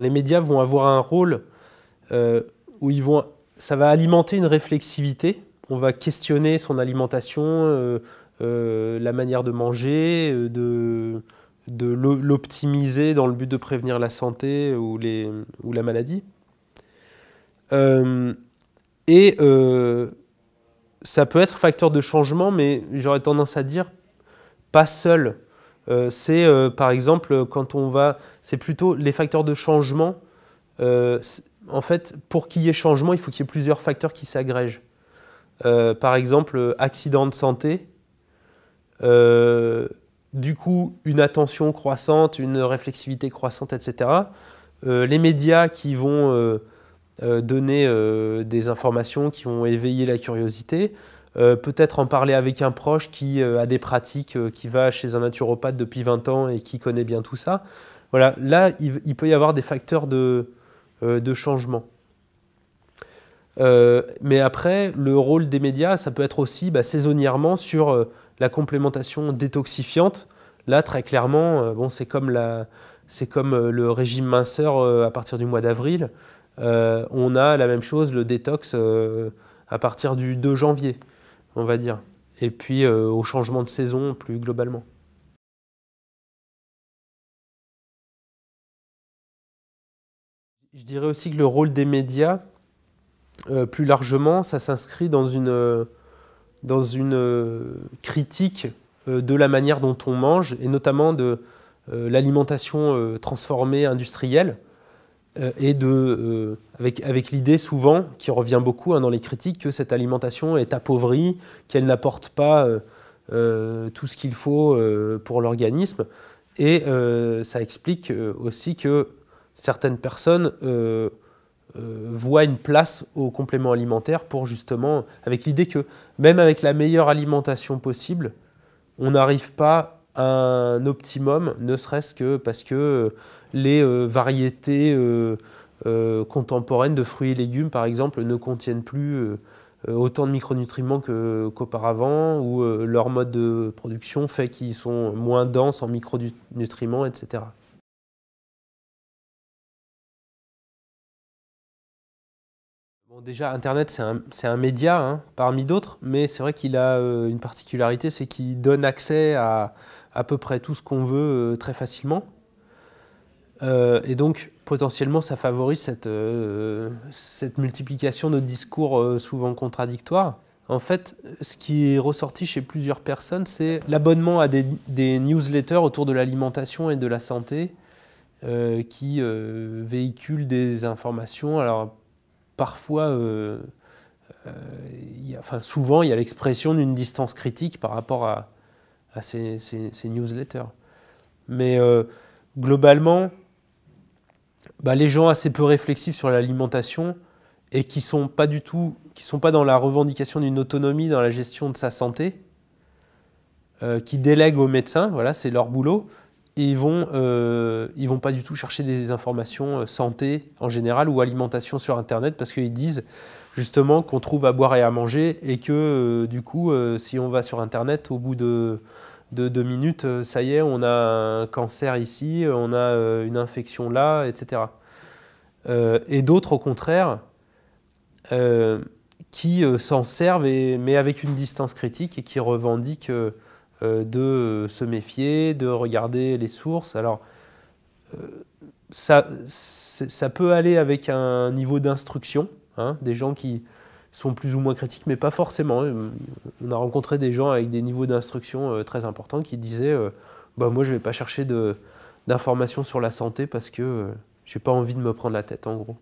Les médias vont avoir un rôle où ça va alimenter une réflexivité. On va questionner son alimentation, la manière de manger, de l'optimiser dans le but de prévenir la santé ou la maladie. Ça peut être facteur de changement, mais j'aurais tendance à dire pas seul. Par exemple, c'est plutôt les facteurs de changement. En fait, pour qu'il y ait changement, il faut qu'il y ait plusieurs facteurs qui s'agrègent. Par exemple, accident de santé, du coup, une attention croissante, une réflexivité croissante, etc. Les médias qui vont donner des informations, qui vont éveiller la curiosité, peut-être en parler avec un proche qui a des pratiques, qui va chez un naturopathe depuis 20 ans et qui connaît bien tout ça. Voilà, là, il peut y avoir des facteurs de changement. Mais après, le rôle des médias, ça peut être aussi saisonnièrement sur la complémentation détoxifiante. Là, très clairement, c'est comme le régime minceur à partir du mois d'avril. On a la même chose, le détox à partir du 2 janvier, on va dire. Et puis au changement de saison plus globalement. Je dirais aussi que le rôle des médias, plus largement, ça s'inscrit dans une critique de la manière dont on mange, et notamment de l'alimentation transformée industrielle, avec l'idée souvent, qui revient beaucoup dans les critiques, que cette alimentation est appauvrie, qu'elle n'apporte pas tout ce qu'il faut pour l'organisme. Et ça explique aussi que certaines personnes voient une place au complément alimentaire pour justement, avec l'idée que même avec la meilleure alimentation possible, on n'arrive pas à un optimum, ne serait-ce que parce que les variétés contemporaines de fruits et légumes, par exemple, ne contiennent plus autant de micronutriments qu'auparavant, ou leur mode de production fait qu'ils sont moins denses en micronutriments, etc. Bon, déjà, Internet, c'est un média parmi d'autres, mais c'est vrai qu'il a une particularité, c'est qu'il donne accès à peu près tout ce qu'on veut très facilement. Et donc, potentiellement, ça favorise cette multiplication de discours souvent contradictoires. En fait, ce qui est ressorti chez plusieurs personnes, c'est l'abonnement à des newsletters autour de l'alimentation et de la santé qui véhiculent des informations. Alors, parfois, souvent, il y a l'expression d'une distance critique par rapport à ces newsletters. Mais globalement, les gens assez peu réflexifs sur l'alimentation et qui sont pas dans la revendication d'une autonomie dans la gestion de sa santé, qui délèguent aux médecins, voilà, c'est leur boulot, et ils vont pas du tout chercher des informations santé en général ou alimentation sur Internet, parce qu'ils disent justement qu'on trouve à boire et à manger, et que du coup, si on va sur Internet, au bout de 2 minutes, ça y est, on a un cancer ici, on a une infection là, etc. Et d'autres, au contraire, qui s'en servent, mais avec une distance critique, et qui revendiquent de se méfier, de regarder les sources. Alors, ça peut aller avec un niveau d'instruction, des gens qui sont plus ou moins critiques, mais pas forcément. On a rencontré des gens avec des niveaux d'instruction très importants qui disaient moi, je ne vais pas chercher d'informations sur la santé parce que je n'ai pas envie de me prendre la tête, en gros.